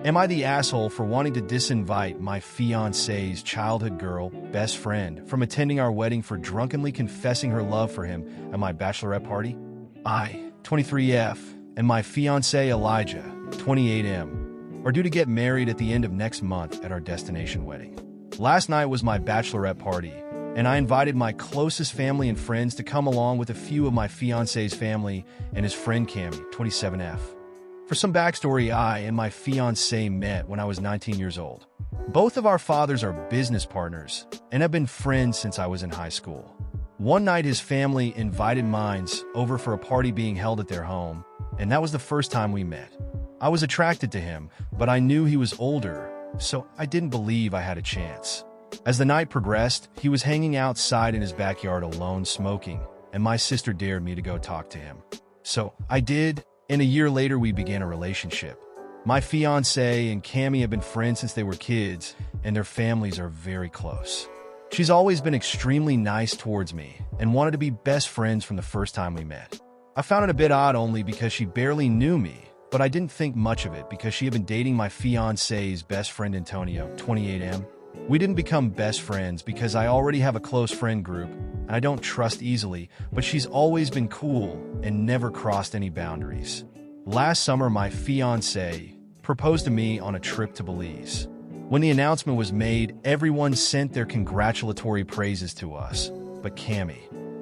Am I the asshole for wanting to disinvite my fiancé's childhood girl, best friend, from attending our wedding for drunkenly confessing her love for him at my bachelorette party? I, 23F, and my fiancé Elijah, 28M, are due to get married at the end of next month at our destination wedding. Last night was my bachelorette party, and I invited my closest family and friends to come along with a few of my fiancé's family and his friend Cammy, 27F. For some backstory, I and my fiancé met when I was 19 years old. Both of our fathers are business partners and have been friends since I was in high school. One night his family invited mine over for a party being held at their home, and that was the first time we met. I was attracted to him, but I knew he was older, so I didn't believe I had a chance. As the night progressed, he was hanging outside in his backyard alone smoking, and my sister dared me to go talk to him. So I did, and a year later we began a relationship. My fiancé and Cammy have been friends since they were kids, and their families are very close. She's always been extremely nice towards me and wanted to be best friends from the first time we met. I found it a bit odd only because she barely knew me, but I didn't think much of it because she had been dating my fiancé's best friend Antonio, 28M. We didn't become best friends because I already have a close friend group and I don't trust easily, but she's always been cool and never crossed any boundaries. Last summer, my fiancé proposed to me on a trip to Belize. When the announcement was made, everyone sent their congratulatory praises to us, but Cammy.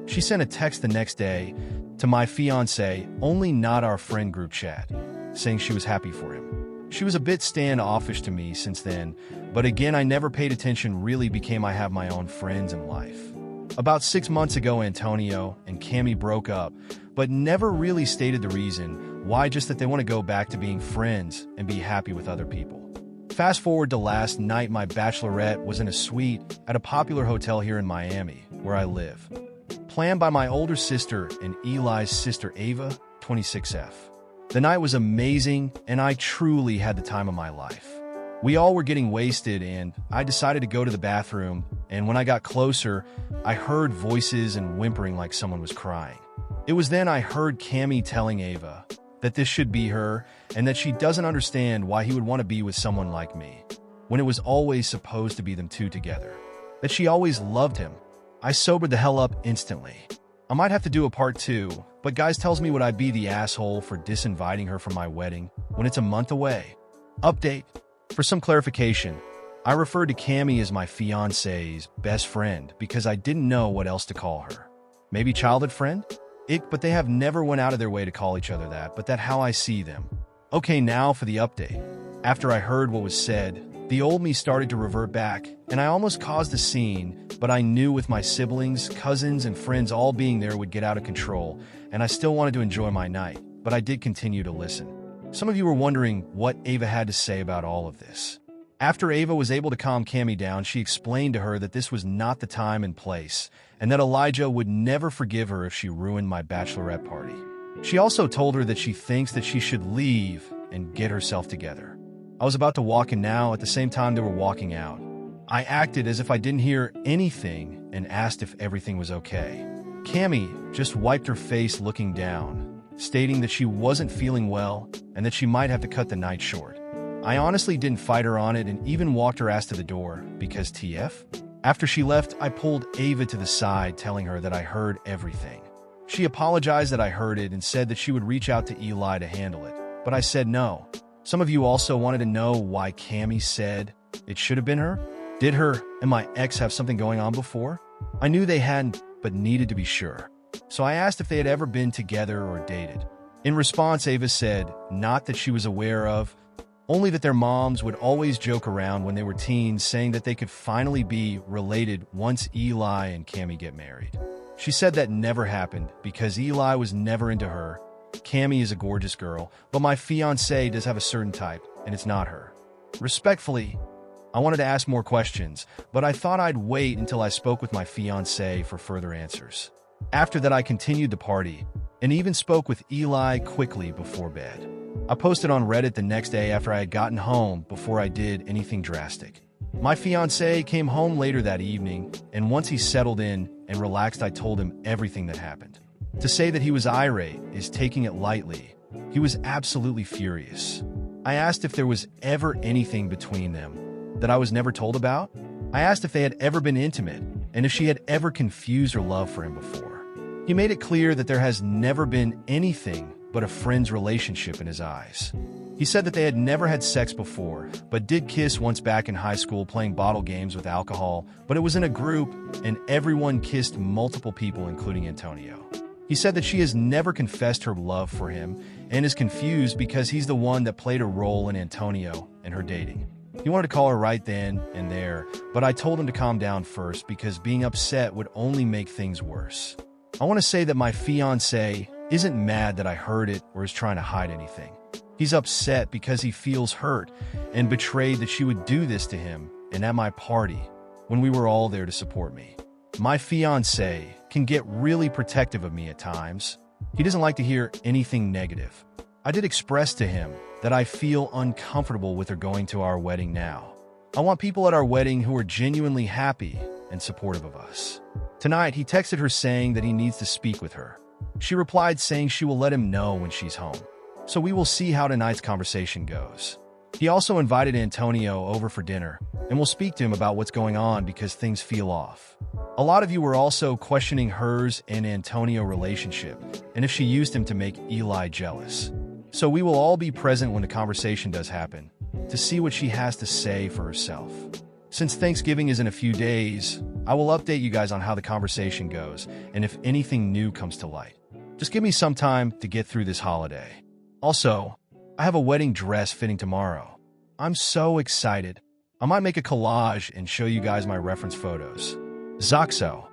She sent a text the next day to my fiancé, only not our friend group chat, saying she was happy for him. She was a bit standoffish to me since then, but again, I never paid attention, really became I have my own friends in life. About 6 months ago, Antonio and Cammy broke up, but never really stated the reason why, just that they want to go back to being friends and be happy with other people. Fast forward to last night, my bachelorette was in a suite at a popular hotel here in Miami, where I live. Planned by my older sister and Eli's sister Ava, 26F. The night was amazing, and I truly had the time of my life. We all were getting wasted, and I decided to go to the bathroom, and when I got closer, I heard voices and whimpering like someone was crying. It was then I heard Cammy telling Ava that this should be her, and that she doesn't understand why he would want to be with someone like me, when it was always supposed to be them two together. That she always loved him. I sobered the hell up instantly. I might have to do a part 2, but guys tells me would I be the asshole for disinviting her from my wedding when it's a month away? Update. For some clarification, I referred to Cammy as my fiancé's best friend because I didn't know what else to call her. Maybe childhood friend? But they have never went out of their way to call each other that, but that's how I see them. Okay, now for the update. After I heard what was said, the old me started to revert back, and I almost caused a scene, but I knew with my siblings, cousins, and friends all being there would get out of control, and I still wanted to enjoy my night, but I did continue to listen. Some of you were wondering what Ava had to say about all of this. After Ava was able to calm Cammy down, she explained to her that this was not the time and place, and that Elijah would never forgive her if she ruined my bachelorette party. She also told her that she thinks that she should leave and get herself together. I was about to walk in now, at the same time they were walking out. I acted as if I didn't hear anything and asked if everything was okay. Cammy just wiped her face looking down, stating that she wasn't feeling well and that she might have to cut the night short. I honestly didn't fight her on it and even walked her ass to the door because TF? After she left, I pulled Ava to the side, telling her that I heard everything. She apologized that I heard it and said that she would reach out to Eli to handle it, but I said no. Some of you also wanted to know why Cammy said it should have been her. Did her and my ex have something going on before? I knew they hadn't, but needed to be sure. So I asked if they had ever been together or dated. In response, Ava said not that she was aware of, only that their moms would always joke around when they were teens, saying that they could finally be related once Eli and Cammy get married. She said that never happened because Eli was never into her. Cammy is a gorgeous girl, but my fiancé does have a certain type, and it's not her. Respectfully, I wanted to ask more questions, but I thought I'd wait until I spoke with my fiancé for further answers. After that, I continued the party, and even spoke with Eli quickly before bed. I posted on Reddit the next day after I had gotten home before I did anything drastic. My fiancé came home later that evening, and once he settled in and relaxed, I told him everything that happened. To say that he was irate is taking it lightly. He was absolutely furious. I asked if there was ever anything between them that I was never told about. I asked if they had ever been intimate and if she had ever confused her love for him before. He made it clear that there has never been anything but a friend's relationship in his eyes. He said that they had never had sex before, but did kiss once back in high school playing bottle games with alcohol, but it was in a group and everyone kissed multiple people, including Antonio. He said that she has never confessed her love for him and is confused because he's the one that played a role in Antonio and her dating. He wanted to call her right then and there, but I told him to calm down first because being upset would only make things worse. I want to say that my fiancé isn't mad that I heard it or is trying to hide anything. He's upset because he feels hurt and betrayed that she would do this to him and at my party when we were all there to support me. My fiancé can get really protective of me at times. He doesn't like to hear anything negative. I did express to him that I feel uncomfortable with her going to our wedding now. I want people at our wedding who are genuinely happy and supportive of us. Tonight, he texted her saying that he needs to speak with her. She replied saying she will let him know when she's home. So we will see how tonight's conversation goes. He also invited Antonio over for dinner, and we'll speak to him about what's going on because things feel off. A lot of you were also questioning hers and Antonio relationship, and if she used him to make Eli jealous. So we will all be present when the conversation does happen, to see what she has to say for herself. Since Thanksgiving is in a few days, I will update you guys on how the conversation goes, and if anything new comes to light. Just give me some time to get through this holiday. Also, I have a wedding dress fitting tomorrow. I'm so excited. I might make a collage and show you guys my reference photos. Zoxo.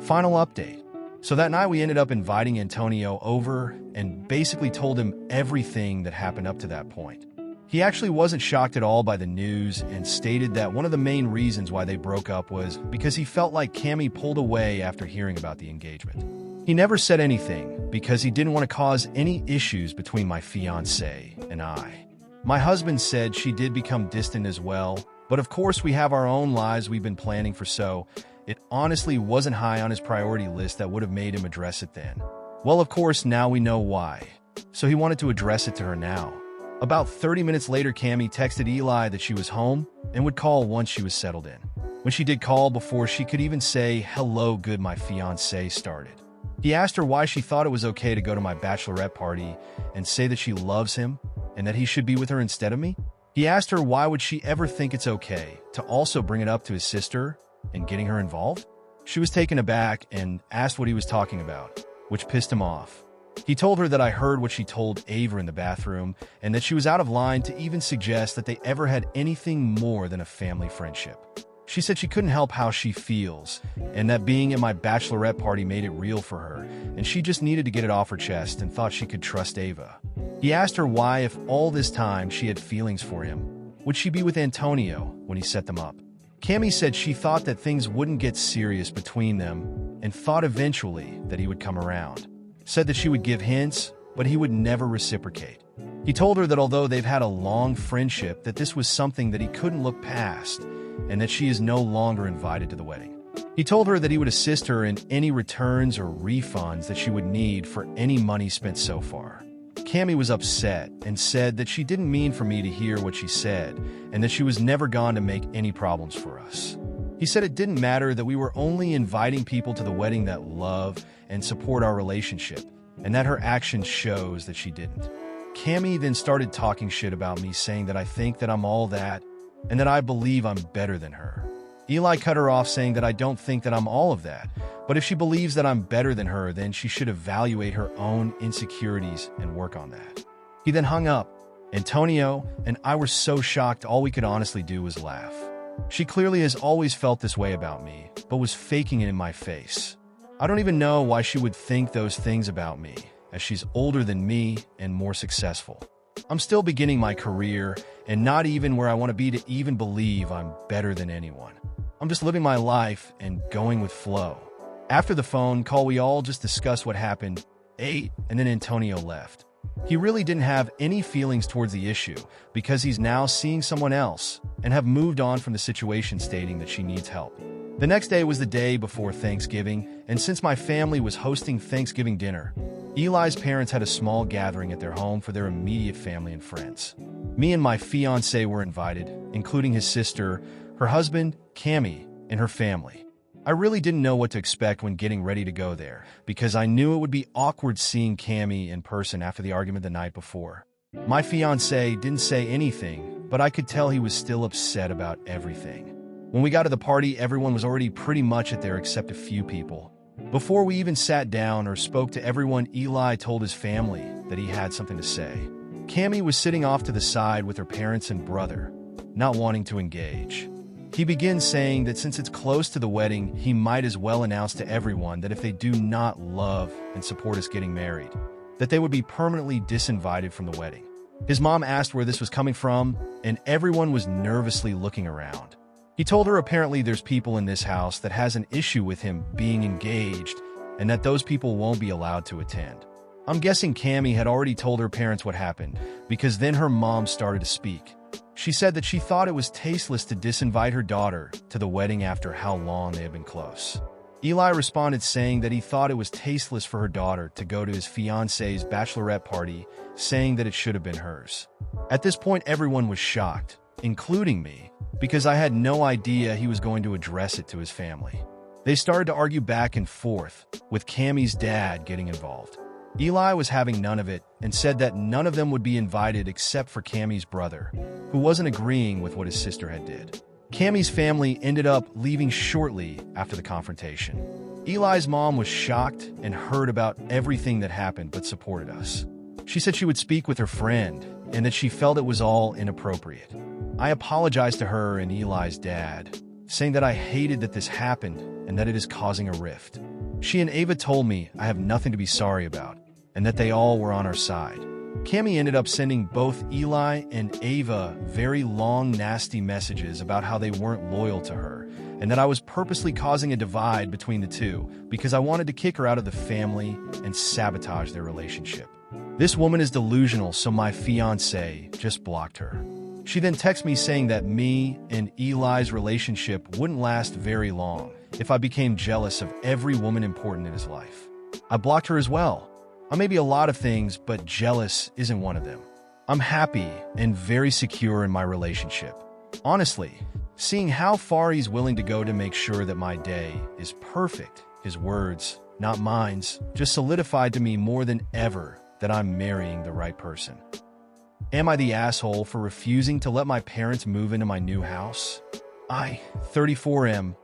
Final update. So that night we ended up inviting Antonio over and basically told him everything that happened up to that point. He actually wasn't shocked at all by the news and stated that one of the main reasons why they broke up was because he felt like Cammie pulled away after hearing about the engagement. He never said anything because he didn't want to cause any issues between my fiancé and I. My husband said she did become distant as well, but of course we have our own lives we've been planning for, so it honestly wasn't high on his priority list that would have made him address it then. Well, of course, now we know why. So he wanted to address it to her now. About 30 minutes later, Cammie texted Eli that she was home and would call once she was settled in. When she did call, before she could even say, "Hello, good," my fiancé started. He asked her why she thought it was okay to go to my bachelorette party and say that she loves him and that he should be with her instead of me. He asked her why would she ever think it's okay to also bring it up to his sister and getting her involved. She was taken aback and asked what he was talking about, which pissed him off. He told her that I heard what she told Ava in the bathroom and that she was out of line to even suggest that they ever had anything more than a family friendship. She said she couldn't help how she feels and that being at my bachelorette party made it real for her and she just needed to get it off her chest and thought she could trust Ava. He asked her why, if all this time she had feelings for him, would she be with Antonio when he set them up. Cammie said she thought that things wouldn't get serious between them and thought eventually that he would come around. Said that she would give hints, but he would never reciprocate. He told her that although they've had a long friendship, that this was something that he couldn't look past and that she is no longer invited to the wedding. He told her that he would assist her in any returns or refunds that she would need for any money spent so far. Cammie was upset and said that she didn't mean for me to hear what she said and that she was never gone to make any problems for us. He said it didn't matter, that we were only inviting people to the wedding that love and support our relationship, and that her action shows that she didn't. Cammie then started talking shit about me, saying that I think that I'm all that and that I believe I'm better than her. Eli cut her off, saying that I don't think that I'm all of that, but if she believes that I'm better than her, then she should evaluate her own insecurities and work on that. He then hung up. Antonio and I were so shocked, all we could honestly do was laugh. She clearly has always felt this way about me, but was faking it in my face. I don't even know why she would think those things about me, as she's older than me and more successful. I'm still beginning my career and not even where I want to be to even believe I'm better than anyone. I'm just living my life and going with flow. After the phone call, we all just discussed what happened, ate, and then Antonio left. He really didn't have any feelings towards the issue because he's now seeing someone else and have moved on from the situation, stating that she needs help. The next day was the day before Thanksgiving, and since my family was hosting Thanksgiving dinner, Eli's parents had a small gathering at their home for their immediate family and friends. Me and my fiancé were invited, including his sister, her husband, Cami, and her family. I really didn't know what to expect when getting ready to go there, because I knew it would be awkward seeing Cami in person after the argument the night before. My fiancé didn't say anything, but I could tell he was still upset about everything. When we got to the party, everyone was already pretty much at there except a few people. Before we even sat down or spoke to everyone, Eli told his family that he had something to say. Cami was sitting off to the side with her parents and brother, not wanting to engage. He begins saying that since it's close to the wedding, he might as well announce to everyone that if they do not love and support us getting married, that they would be permanently disinvited from the wedding. His mom asked where this was coming from, and everyone was nervously looking around. He told her apparently there's people in this house that has an issue with him being engaged, and that those people won't be allowed to attend. I'm guessing Cami had already told her parents what happened, because then her mom started to speak. She said that she thought it was tasteless to disinvite her daughter to the wedding after how long they had been close. Eli responded saying that he thought it was tasteless for her daughter to go to his fiancé's bachelorette party, saying that it should have been hers. At this point, everyone was shocked, including me, because I had no idea he was going to address it to his family. They started to argue back and forth, with Cami's dad getting involved. Eli was having none of it and said that none of them would be invited except for Cami's brother, who wasn't agreeing with what his sister had did. Cami's family ended up leaving shortly after the confrontation. Eli's mom was shocked and heard about everything that happened but supported us. She said she would speak with her friend and that she felt it was all inappropriate. I apologized to her and Eli's dad, saying that I hated that this happened and that it is causing a rift. She and Ava told me I have nothing to be sorry about and that they all were on our side. Cami ended up sending both Eli and Ava very long, nasty messages about how they weren't loyal to her and that I was purposely causing a divide between the two because I wanted to kick her out of the family and sabotage their relationship. This woman is delusional, so my fiancé just blocked her. She then texted me saying that me and Eli's relationship wouldn't last very long if I became jealous of every woman important in his life. I blocked her as well. I may be a lot of things, but jealous isn't one of them. I'm happy and very secure in my relationship. Honestly, seeing how far he's willing to go to make sure that my day is perfect, his words, not mine's, just solidified to me more than ever that I'm marrying the right person. Am I the asshole for refusing to let my parents move into my new house? I, 34 am,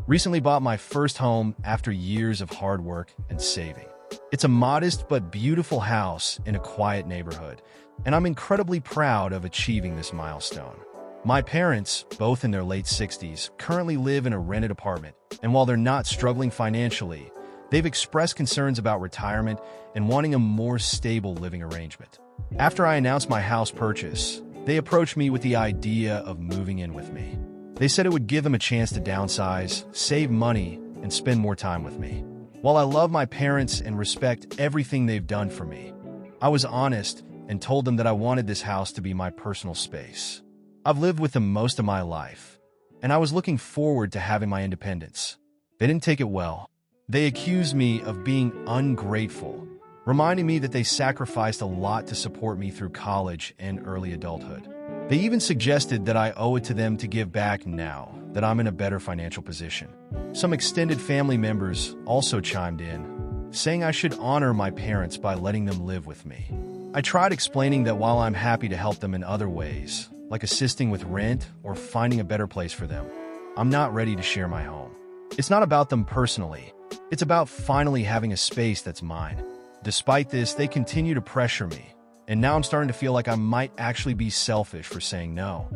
recently bought my first home after years of hard work and saving. It's a modest but beautiful house in a quiet neighborhood, and I'm incredibly proud of achieving this milestone. My parents, both in their late 60s, currently live in a rented apartment, and while they're not struggling financially, they've expressed concerns about retirement and wanting a more stable living arrangement. After I announced my house purchase, they approached me with the idea of moving in with me. They said it would give them a chance to downsize, save money, and spend more time with me. While I love my parents and respect everything they've done for me, I was honest and told them that I wanted this house to be my personal space. I've lived with them most of my life, and I was looking forward to having my independence. They didn't take it well. They accused me of being ungrateful, reminding me that they sacrificed a lot to support me through college and early adulthood. They even suggested that I owe it to them to give back now that I'm in a better financial position. Some extended family members also chimed in, saying I should honor my parents by letting them live with me. I tried explaining that while I'm happy to help them in other ways, like assisting with rent or finding a better place for them, I'm not ready to share my home. It's not about them personally. It's about finally having a space that's mine. Despite this, they continue to pressure me, and now I'm starting to feel like I might actually be selfish for saying no.